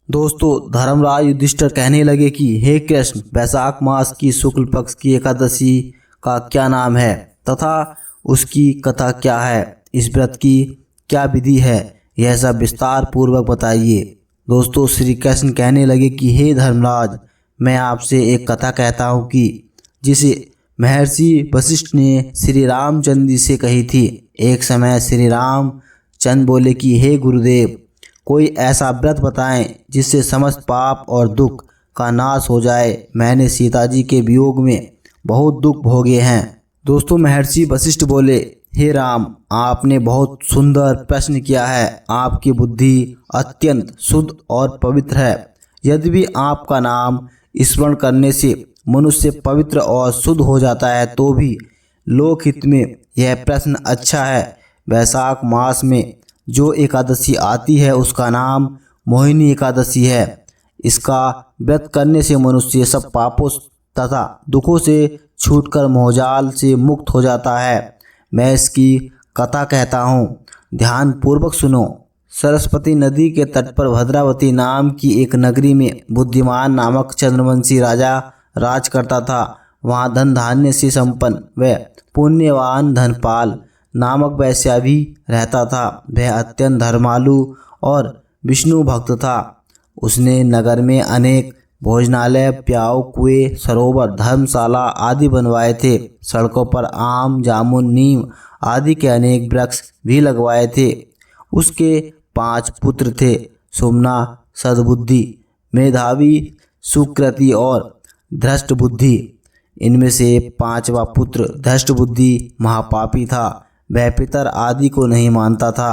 दोस्तों, धर्मराज युधिष्ठिर कहने लगे कि हे कृष्ण, वैशाख मास की शुक्ल पक्ष की एकादशी का क्या नाम है तथा उसकी कथा क्या है, इस व्रत की क्या विधि है, यह सब विस्तार पूर्वक बताइए। दोस्तों, श्री कृष्ण कहने लगे कि हे धर्मराज, मैं आपसे एक कथा कहता हूँ कि जिसे महर्षि वशिष्ठ ने श्री रामचंद्र जी से कही थी। एक समय श्री रामचंद्र बोले कि हे गुरुदेव, कोई ऐसा व्रत बताएं जिससे समस्त पाप और दुख का नाश हो जाए। मैंने सीता जी के वियोग में बहुत दुख भोगे हैं। दोस्तों, महर्षि वशिष्ठ बोले, हे राम, आपने बहुत सुंदर प्रश्न किया है। आपकी बुद्धि अत्यंत शुद्ध और पवित्र है। यदि भी आपका नाम स्मरण करने से मनुष्य पवित्र और शुद्ध हो जाता है तो भी लोकहित में यह प्रश्न अच्छा है। वैशाख मास में जो एकादशी आती है उसका नाम मोहिनी एकादशी है। इसका व्रत करने से मनुष्य सब पापों तथा दुखों से छूटकर मोहजाल से मुक्त हो जाता है। मैं इसकी कथा कहता हूँ, ध्यान पूर्वक सुनो। सरस्वती नदी के तट पर भद्रावती नाम की एक नगरी में बुद्धिमान नामक चंद्रवंशी राजा राज करता था। वहाँ धन धान्य से संपन्न व पुण्यवान धनपाल नामक वैश्या भी रहता था। वह अत्यंत धर्मालु और विष्णु भक्त था। उसने नगर में अनेक भोजनालय, प्याऊ, कुएं, सरोवर, धर्मशाला आदि बनवाए थे। सड़कों पर आम, जामुन, नीम आदि के अनेक वृक्ष भी लगवाए थे। उसके 5 पुत्र थे, सुमना, सद्बुद्धि, मेधावी, सुकृति और धृष्ट बुद्धि। इनमें से 5वां पुत्र धृष्ट बुद्धि महापापी था। वह पितर आदि को नहीं मानता था।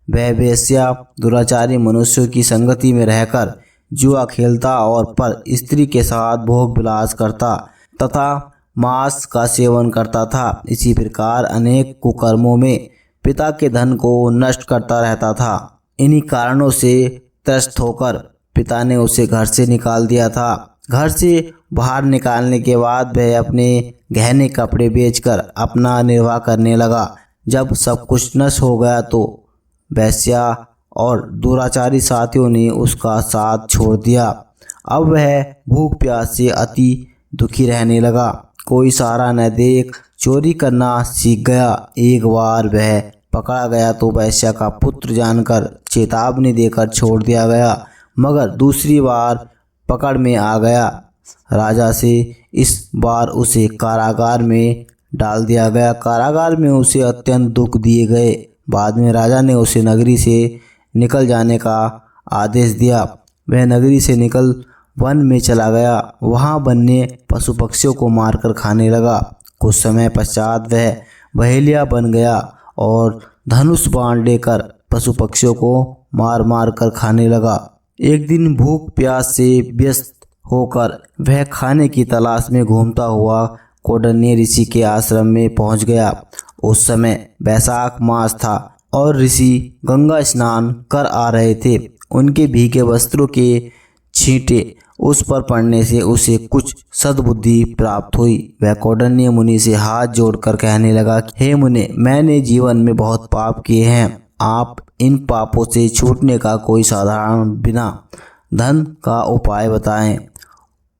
वह वेश्या, दुराचारी मनुष्यों की संगति में रहकर जुआ खेलता और पर स्त्री के साथ भोग विलास करता तथा मांस का सेवन करता था। इसी प्रकार अनेक कुकर्मों में पिता के धन को नष्ट करता रहता था। इन्हीं कारणों से त्रस्त होकर पिता ने उसे घर से निकाल दिया था। घर से बाहर निकालने के बाद वह अपने गहने कपड़े बेचकर अपना निर्वाह करने लगा। जब सब कुछ नष्ट हो गया तो वेश्या और दुराचारी साथियों ने उसका साथ छोड़ दिया। अब वह भूख प्यास से अति दुखी रहने लगा। कोई सहारा न देख चोरी करना सीख गया। एक बार वह पकड़ा गया तो वेश्या का पुत्र जानकर चेतावनी देकर छोड़ दिया गया, मगर दूसरी बार पकड़ में आ गया। राजा से इस बार उसे कारागार में डाल दिया गया। कारागार में उसे अत्यंत दुख दिए गए। बाद में राजा ने उसे नगरी से निकल जाने का आदेश दिया। वह नगरी से निकल वन में चला गया। वहाँ वन्य पशु पक्षियों को मारकर खाने लगा। कुछ समय पश्चात वह बहेलिया बन गया और धनुष बाण लेकर पशु पक्षियों को मार मार कर खाने लगा। एक दिन भूख प्यास से व्यस्त होकर वह खाने की तलाश में घूमता हुआ कौंडिन्य ऋषि के आश्रम में पहुंच गया। उस समय वैशाख मास था और ऋषि गंगा स्नान कर आ रहे थे। उनके भीगे वस्त्रों के छींटे उस पर पड़ने से उसे कुछ सद्बुद्धि प्राप्त हुई। वह कौंडिन्य मुनि से हाथ जोड़कर कहने लगा, हे मुनि, मैंने जीवन में बहुत पाप किए हैं। आप इन पापों से छूटने का कोई साधारण बिना धन का उपाय बताएं।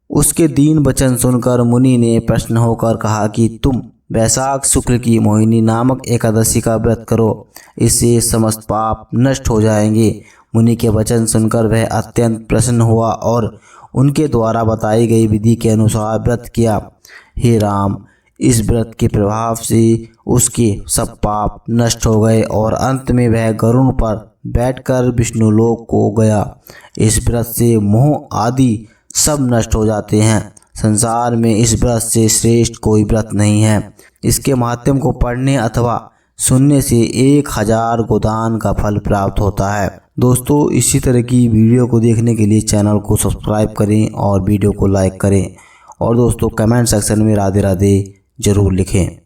उसके दीन वचन सुनकर मुनि ने प्रसन्न होकर कहा कि तुम वैशाख शुक्ल की मोहिनी नामक एकादशी का व्रत करो, इससे समस्त पाप नष्ट हो जाएंगे। मुनि के वचन सुनकर वह अत्यंत प्रसन्न हुआ और उनके द्वारा बताई गई विधि के अनुसार व्रत किया। हे राम, इस व्रत के प्रभाव से उसके सब पाप नष्ट हो गए और अंत में वह गरुड़ पर बैठकर विष्णुलोक को गया। इस व्रत से मोह आदि सब नष्ट हो जाते हैं। संसार में इस व्रत से श्रेष्ठ कोई व्रत नहीं है। इसके माध्यम को पढ़ने अथवा सुनने से 1000 गोदान का फल प्राप्त होता है। दोस्तों, इसी तरह की वीडियो को देखने के लिए चैनल को सब्सक्राइब करें और वीडियो को लाइक करें और दोस्तों कमेंट सेक्शन में राधे राधे जरूर लिखें।